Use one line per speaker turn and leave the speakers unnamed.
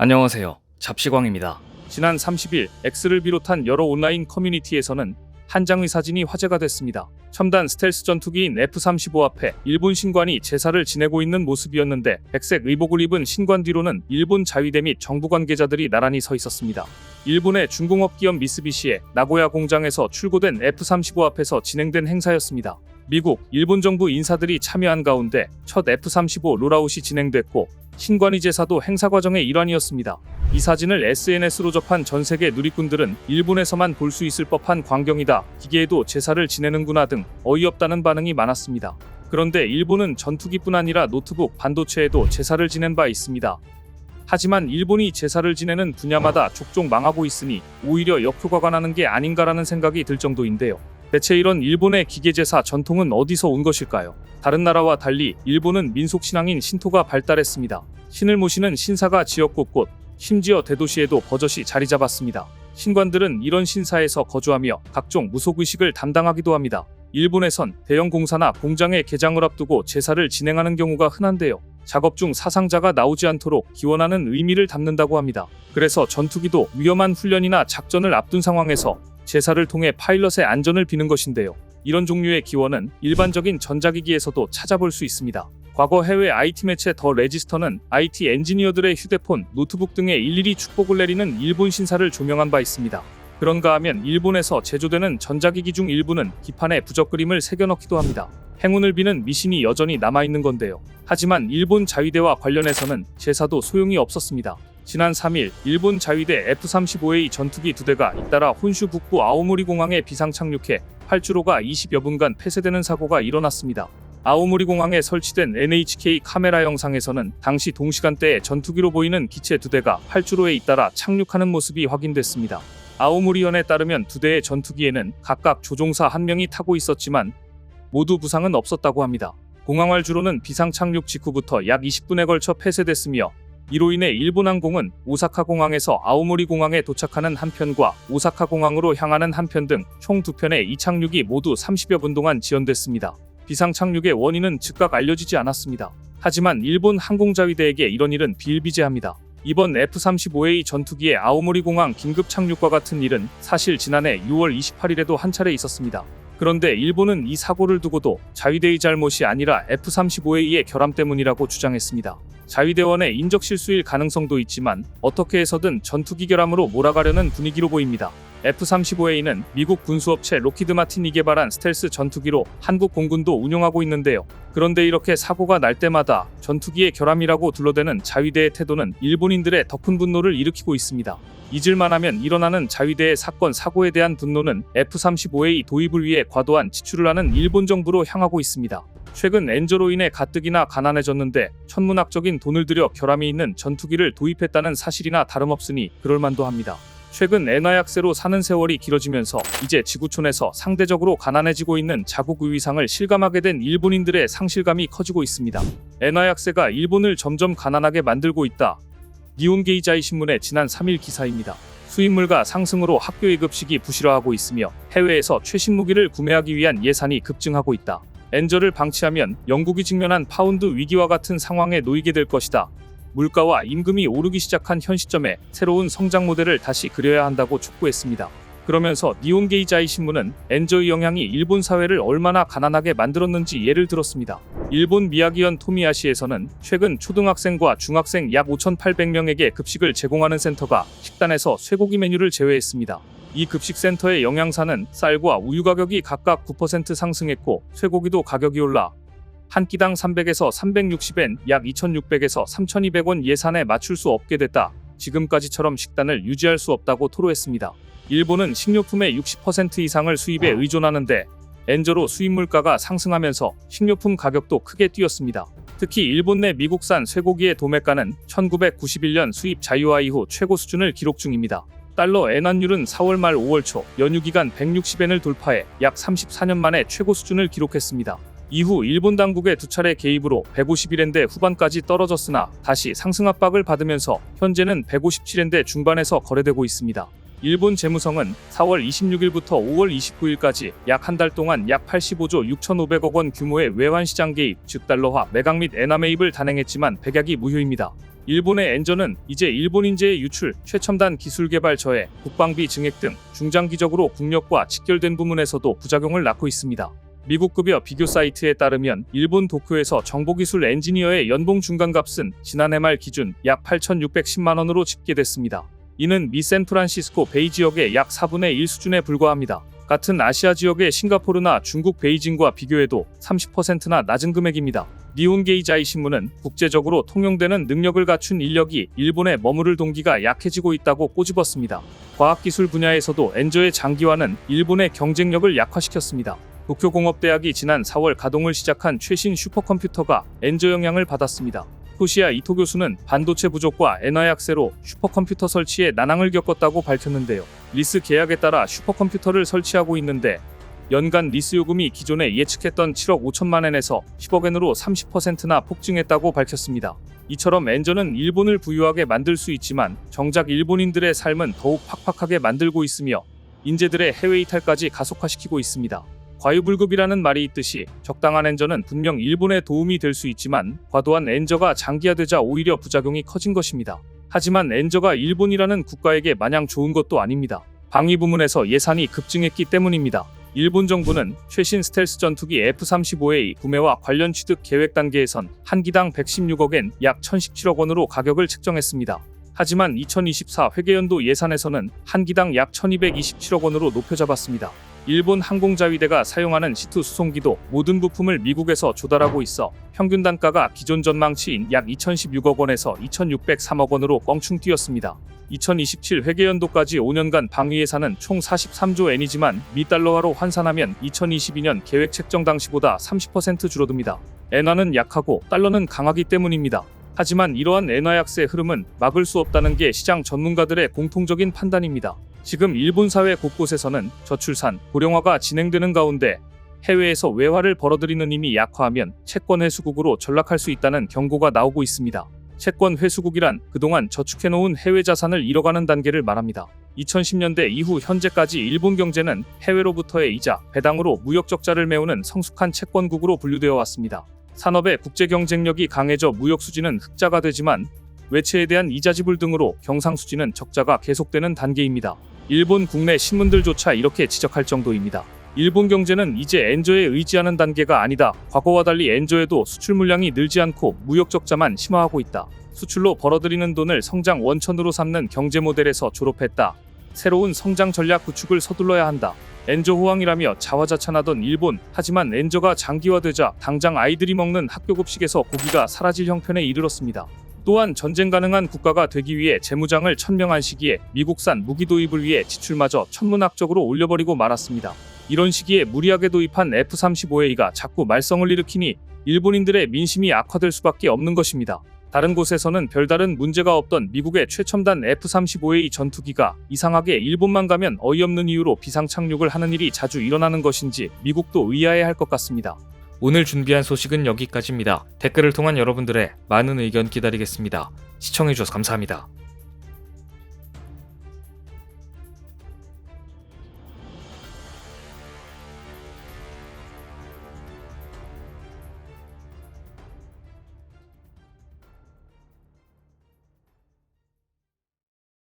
안녕하세요. 잡시광입니다.
지난 30일 X를 비롯한 여러 온라인 커뮤니티에서는 한 장의 사진이 화제가 됐습니다. 첨단 스텔스 전투기인 F-35 앞에 일본 신관이 제사를 지내고 있는 모습이었는데 백색 의복을 입은 신관 뒤로는 일본 자위대 및 정부 관계자들이 나란히 서 있었습니다. 일본의 중공업 기업 미쓰비시의 나고야 공장에서 출고된 F-35 앞에서 진행된 행사였습니다. 미국, 일본 정부 인사들이 참여한 가운데 첫 F-35 롤아웃이 진행됐고 신관의 제사도 행사 과정의 일환이었습니다. 이 사진을 SNS로 접한 전 세계 누리꾼들은 일본에서만 볼 수 있을 법한 광경이다, 기계에도 제사를 지내는구나 등 어이없다는 반응이 많았습니다. 그런데 일본은 전투기뿐 아니라 노트북, 반도체에도 제사를 지낸 바 있습니다. 하지만 일본이 제사를 지내는 분야마다 족족 망하고 있으니 오히려 역효과가 나는 게 아닌가라는 생각이 들 정도인데요. 대체 이런 일본의 기계제사 전통은 어디서 온 것일까요? 다른 나라와 달리 일본은 민속신앙인 신토가 발달했습니다. 신을 모시는 신사가 지역 곳곳, 심지어 대도시에도 버젓이 자리 잡았습니다. 신관들은 이런 신사에서 거주하며 각종 무속의식을 담당하기도 합니다. 일본에선 대형 공사나 공장의 개장을 앞두고 제사를 진행하는 경우가 흔한데요. 작업 중 사상자가 나오지 않도록 기원하는 의미를 담는다고 합니다. 그래서 전투기도 위험한 훈련이나 작전을 앞둔 상황에서 제사를 통해 파일럿의 안전을 비는 것인데요. 이런 종류의 기원은 일반적인 전자기기에서도 찾아볼 수 있습니다. 과거 해외 IT 매체 더 레지스터는 IT 엔지니어들의 휴대폰, 노트북 등에 일일이 축복을 내리는 일본 신사를 조명한 바 있습니다. 그런가 하면 일본에서 제조되는 전자기기 중 일부는 기판에 부적 그림을 새겨넣기도 합니다. 행운을 비는 미신이 여전히 남아있는 건데요. 하지만 일본 자위대와 관련해서는 제사도 소용이 없었습니다. 지난 3일 일본 자위대 F-35A 전투기 2대가 잇따라 혼슈 북부 아오모리 공항에 비상 착륙해 활주로가 20여 분간 폐쇄되는 사고가 일어났습니다. 아오모리 공항에 설치된 NHK 카메라 영상에서는 당시 동시간대에 전투기로 보이는 기체 2대가 활주로에 잇따라 착륙하는 모습이 확인됐습니다. 아오모리현에 따르면 2대의 전투기에는 각각 조종사 1명이 타고 있었지만 모두 부상은 없었다고 합니다. 공항 활주로는 비상 착륙 직후부터 약 20분에 걸쳐 폐쇄됐으며 이로 인해 일본 항공은 오사카 공항에서 아오모리 공항에 도착하는 한 편과 오사카 공항으로 향하는 한 편 등 총 2편의 이착륙이 모두 30여 분 동안 지연됐습니다. 비상 착륙의 원인은 즉각 알려지지 않았습니다. 하지만 일본 항공자위대에게 이런 일은 비일비재합니다. 이번 F-35A 전투기의 아오모리 공항 긴급 착륙과 같은 일은 사실 지난해 6월 28일에도 한 차례 있었습니다. 그런데 일본은 이 사고를 두고도 자위대의 잘못이 아니라 F-35A의 결함 때문이라고 주장했습니다. 자위대원의 인적 실수일 가능성도 있지만 어떻게 해서든 전투기 결함으로 몰아가려는 분위기로 보입니다. F-35A는 미국 군수업체 로키드 마틴이 개발한 스텔스 전투기로 한국 공군도 운용하고 있는데요. 그런데 이렇게 사고가 날 때마다 전투기의 결함이라고 둘러대는 자위대의 태도는 일본인들의 더 큰 분노를 일으키고 있습니다. 잊을만하면 일어나는 자위대의 사건 사고에 대한 분노는 F-35A 도입을 위해 과도한 지출을 하는 일본 정부로 향하고 있습니다. 최근 엔저로 인해 가뜩이나 가난해졌는데 천문학적인 돈을 들여 결함이 있는 전투기를 도입했다는 사실이나 다름없으니 그럴만도 합니다. 최근 엔화약세로 사는 세월이 길어지면서 이제 지구촌에서 상대적으로 가난해지고 있는 자국 위상을 실감하게 된 일본인들의 상실감이 커지고 있습니다. 엔화약세가 일본을 점점 가난하게 만들고 있다. 니혼게이자이 신문의 지난 3일 기사입니다. 수입물가 상승으로 학교의 급식이 부실화하고 있으며 해외에서 최신 무기를 구매하기 위한 예산이 급증하고 있다. 엔저를 방치하면 영국이 직면한 파운드 위기와 같은 상황에 놓이게 될 것이다. 물가와 임금이 오르기 시작한 현 시점에 새로운 성장 모델을 다시 그려야 한다고 촉구했습니다. 그러면서 니혼게이자이 신문은 엔저의 영향이 일본 사회를 얼마나 가난하게 만들었는지 예를 들었습니다. 일본 미야기현 토미야시에서는 최근 초등학생과 중학생 약 5,800명에게 급식을 제공하는 센터가 식단에서 쇠고기 메뉴를 제외했습니다. 이 급식센터의 영양사는 쌀과 우유 가격이 각각 9% 상승했고 쇠고기도 가격이 올라 한 끼당 300에서 360엔, 약 2,600에서 3,200원 예산에 맞출 수 없게 됐다. 지금까지처럼 식단을 유지할 수 없다고 토로했습니다. 일본은 식료품의 60% 이상을 수입에 의존하는데 엔저로 수입 물가가 상승하면서 식료품 가격도 크게 뛰었습니다. 특히 일본 내 미국산 쇠고기의 도매가는 1991년 수입 자유화 이후 최고 수준을 기록 중입니다. 달러 엔환율은 4월 말 5월 초 연휴 기간 160엔을 돌파해 약 34년 만에 최고 수준을 기록했습니다. 이후 일본 당국의 두 차례 개입으로 151엔대 후반까지 떨어졌으나 다시 상승 압박을 받으면서 현재는 157엔대 중반에서 거래되고 있습니다. 일본 재무성은 4월 26일부터 5월 29일까지 약 한 달 동안 약 85조 6,500억 원 규모의 외환시장 개입, 즉 달러화 매각 및 엔화 매입을 단행했지만 백약이 무효입니다. 일본의 엔저는 이제 일본 인재의 유출, 최첨단 기술 개발 저해, 국방비 증액 등 중장기적으로 국력과 직결된 부문에서도 부작용을 낳고 있습니다. 미국급여 비교 사이트에 따르면 일본 도쿄에서 정보기술 엔지니어의 연봉 중간값은 지난해 말 기준 약 8,610만 원으로 집계됐습니다. 이는 미 샌프란시스코 베이 지역의 약 4분의 1 수준에 불과합니다. 같은 아시아 지역의 싱가포르나 중국 베이징과 비교해도 30%나 낮은 금액입니다. 니혼게이자이 신문은 국제적으로 통용되는 능력을 갖춘 인력이 일본에 머무를 동기가 약해지고 있다고 꼬집었습니다. 과학기술 분야에서도 엔저의 장기화는 일본의 경쟁력을 약화시켰습니다. 도쿄공업대학이 지난 4월 가동을 시작한 최신 슈퍼컴퓨터가 엔저 영향을 받았습니다. 토시야 이토 교수는 반도체 부족과 엔화 약세로 슈퍼컴퓨터 설치에 난항을 겪었다고 밝혔는데요. 리스 계약에 따라 슈퍼컴퓨터를 설치하고 있는데 연간 리스 요금이 기존에 예측했던 7억 5천만 엔에서 10억 엔으로 30%나 폭증했다고 밝혔습니다. 이처럼 엔저는 일본을 부유하게 만들 수 있지만 정작 일본인들의 삶은 더욱 팍팍하게 만들고 있으며 인재들의 해외 이탈까지 가속화시키고 있습니다. 과유불급이라는 말이 있듯이 적당한 엔저는 분명 일본에 도움이 될 수 있지만 과도한 엔저가 장기화되자 오히려 부작용이 커진 것입니다. 하지만 엔저가 일본이라는 국가에게 마냥 좋은 것도 아닙니다. 방위 부문에서 예산이 급증했기 때문입니다. 일본 정부는 최신 스텔스 전투기 F-35A 구매와 관련 취득 계획 단계에선 한 기당 116억 엔, 약 1,017억 원으로 가격을 책정했습니다. 하지만 2024 회계연도 예산에서는 한 기당 약 1,227억 원으로 높여 잡았습니다. 일본 항공자위대가 사용하는 C2 수송기도 모든 부품을 미국에서 조달하고 있어 평균 단가가 기존 전망치인 약 2,016억 원에서 2,603억 원으로 껑충 뛰었습니다. 2027 회계연도까지 5년간 방위 예산은 총 43조 엔이지만 미달러화로 환산하면 2022년 계획 책정 당시보다 30% 줄어듭니다. 엔화는 약하고 달러는 강하기 때문입니다. 하지만 이러한 엔화 약세 흐름은 막을 수 없다는 게 시장 전문가들의 공통적인 판단입니다. 지금 일본 사회 곳곳에서는 저출산, 고령화가 진행되는 가운데 해외에서 외화를 벌어들이는 힘이 약화하면 채권 회수국으로 전락할 수 있다는 경고가 나오고 있습니다. 채권 회수국이란 그동안 저축해놓은 해외 자산을 잃어가는 단계를 말합니다. 2010년대 이후 현재까지 일본 경제는 해외로부터의 이자, 배당으로 무역 적자를 메우는 성숙한 채권국으로 분류되어 왔습니다. 산업의 국제 경쟁력이 강해져 무역 수지는 흑자가 되지만 외채에 대한 이자 지불 등으로 경상 수지는 적자가 계속되는 단계입니다. 일본 국내 신문들조차 이렇게 지적할 정도입니다. 일본 경제는 이제 엔저에 의지하는 단계가 아니다. 과거와 달리 엔저에도 수출 물량이 늘지 않고 무역 적자만 심화하고 있다. 수출로 벌어들이는 돈을 성장 원천으로 삼는 경제 모델에서 졸업했다. 새로운 성장 전략 구축을 서둘러야 한다. 엔저 호황이라며 자화자찬하던 일본. 하지만 엔저가 장기화되자 당장 아이들이 먹는 학교 급식에서 고기가 사라질 형편에 이르렀습니다. 또한 전쟁 가능한 국가가 되기 위해 재무장을 천명한 시기에 미국산 무기 도입을 위해 지출마저 천문학적으로 올려버리고 말았습니다. 이런 시기에 무리하게 도입한 F-35A가 자꾸 말썽을 일으키니 일본인들의 민심이 악화될 수밖에 없는 것입니다. 다른 곳에서는 별다른 문제가 없던 미국의 최첨단 F-35A 전투기가 이상하게 일본만 가면 어이없는 이유로 비상 착륙을 하는 일이 자주 일어나는 것인지 미국도 의아해할 것 같습니다.
오늘 준비한 소식은 여기까지입니다. 댓글을 통한 여러분들의 많은 의견 기다리겠습니다. 시청해주셔서 감사합니다.